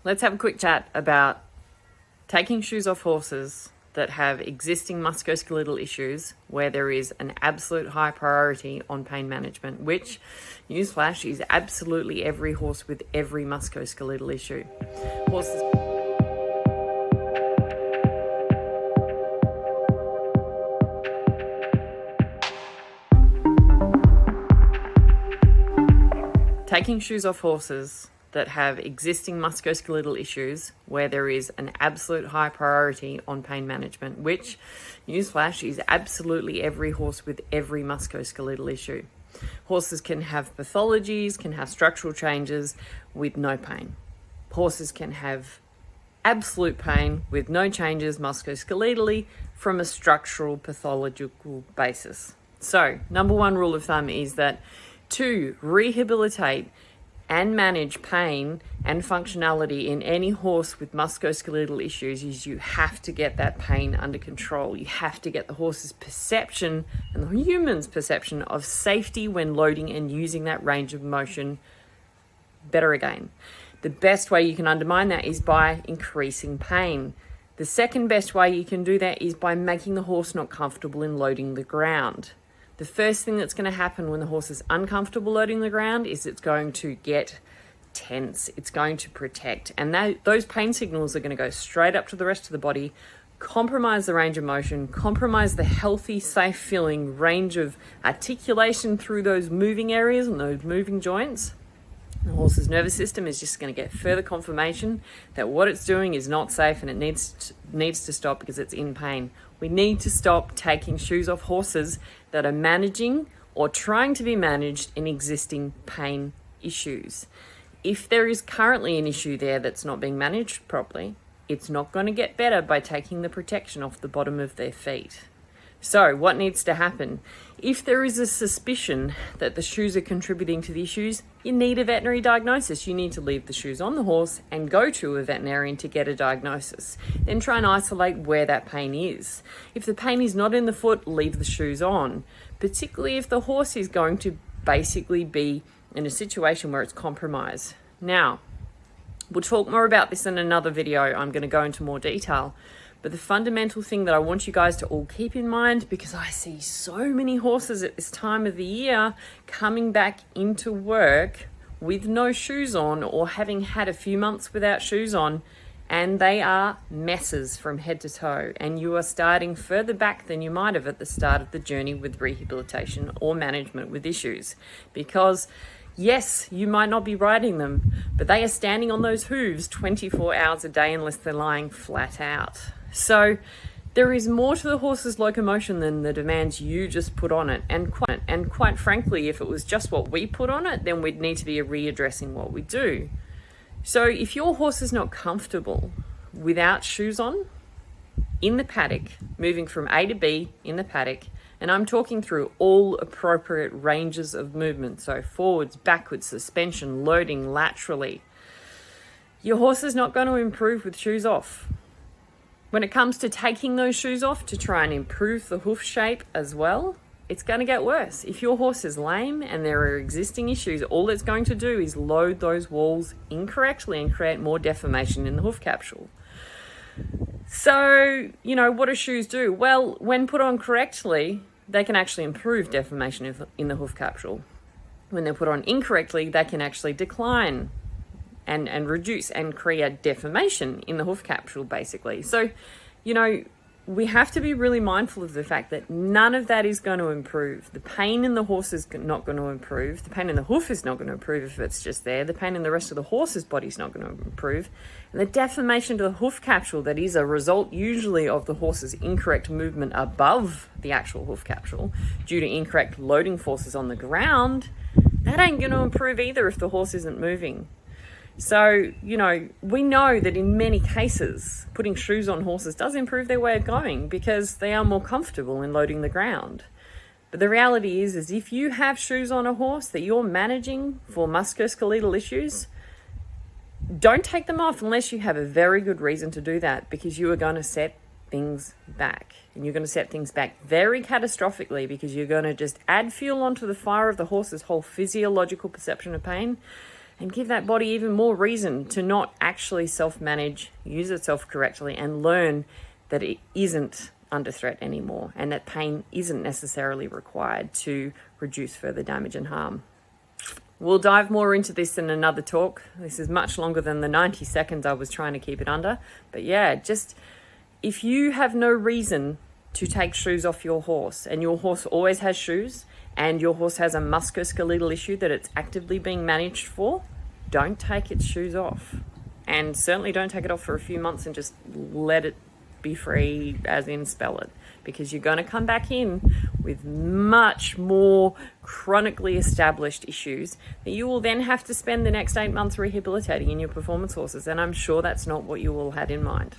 let's have a quick chat about taking shoes off horses that have existing musculoskeletal issues where there is an absolute high priority on pain management, which, newsflash, is absolutely every horse with every musculoskeletal issue. Horses. Taking shoes off horses that have existing musculoskeletal issues where there is an absolute high priority on pain management, which, newsflash, is absolutely every horse with every musculoskeletal issue. Horses can have pathologies, can have structural changes with no pain. Horses can have absolute pain with no changes musculoskeletally from a structural pathological basis. So, number one rule of thumb is that to rehabilitate and manage pain and functionality in any horse with musculoskeletal issues is you have to get that pain under control. You have to get the horse's perception and the human's perception of safety when loading and using that range of motion better again. The best way you can undermine that is by increasing pain. The second best way you can do that is by making the horse not comfortable in loading the ground. The first thing that's going to happen when the horse is uncomfortable loading the ground is it's going to get tense. It's going to protect. And those pain signals are going to go straight up to the rest of the body, compromise the range of motion, compromise the healthy, safe feeling range of articulation through those moving areas and those moving joints. The horse's nervous system is just going to get further confirmation that what it's doing is not safe and it needs to stop because it's in pain. We need to stop taking shoes off horses that are managing or trying to be managed in existing pain issues. If there is currently an issue there that's not being managed properly, it's not going to get better by taking the protection off the bottom of their feet. So what needs to happen? If there is a suspicion that the shoes are contributing to the issues, you need a veterinary diagnosis. You need to leave the shoes on the horse and go to a veterinarian to get a diagnosis. Then try and isolate where that pain is. If the pain is not in the foot, leave the shoes on, particularly if the horse is going to basically be in a situation where it's compromised. Now, we'll talk more about this in another video. I'm going to go into more detail. But the fundamental thing that I want you guys to all keep in mind, because I see so many horses at this time of the year coming back into work with no shoes on or having had a few months without shoes on, and they are messes from head to toe. And you are starting further back than you might have at the start of the journey with rehabilitation or management with issues. Because yes, you might not be riding them, but they are standing on those hooves 24 hours a day unless they're lying flat out. So there is more to the horse's locomotion than the demands you just put on it. And quite frankly, if it was just what we put on it, then we'd need to be readdressing what we do. So if your horse is not comfortable without shoes on, in the paddock, moving from A to B in the paddock, and I'm talking through all appropriate ranges of movement, so forwards, backwards, suspension, loading laterally, your horse is not going to improve with shoes off. When it comes to taking those shoes off to try and improve the hoof shape as well, it's going to get worse. If your horse is lame and there are existing issues, all it's going to do is load those walls incorrectly and create more deformation in the hoof capsule. So, what do shoes do? Well, when put on correctly, they can actually improve deformation in the hoof capsule. When they're put on incorrectly, they can actually decline and reduce and create deformation in the hoof capsule, basically. So, we have to be really mindful of the fact that none of that is going to improve. The pain in the horse is not going to improve. The pain in the hoof is not going to improve if it's just there. The pain in the rest of the horse's body is not going to improve. And the deformation to the hoof capsule that is a result usually of the horse's incorrect movement above the actual hoof capsule due to incorrect loading forces on the ground, that ain't going to improve either if the horse isn't moving. So, we know that in many cases, putting shoes on horses does improve their way of going because they are more comfortable in loading the ground. But the reality is if you have shoes on a horse that you're managing for musculoskeletal issues, don't take them off unless you have a very good reason to do that, because you are going to set things back. And you're going to set things back very catastrophically because you're going to just add fuel onto the fire of the horse's whole physiological perception of pain. and give that body even more reason to not actually self-manage, use itself correctly, and learn that it isn't under threat anymore and that pain isn't necessarily required to reduce further damage and harm. We'll dive more into this in another talk. This is much longer than the 90 seconds I was trying to keep it under. But yeah, just if you have no reason to take shoes off your horse, and your horse always has shoes, and your horse has a musculoskeletal issue that it's actively being managed for, don't take its shoes off. And certainly don't take it off for a few months and just let it be free, as in spell it, because you're going to come back in with much more chronically established issues that you will then have to spend the next 8 months rehabilitating in your performance horses. And I'm sure that's not what you all had in mind.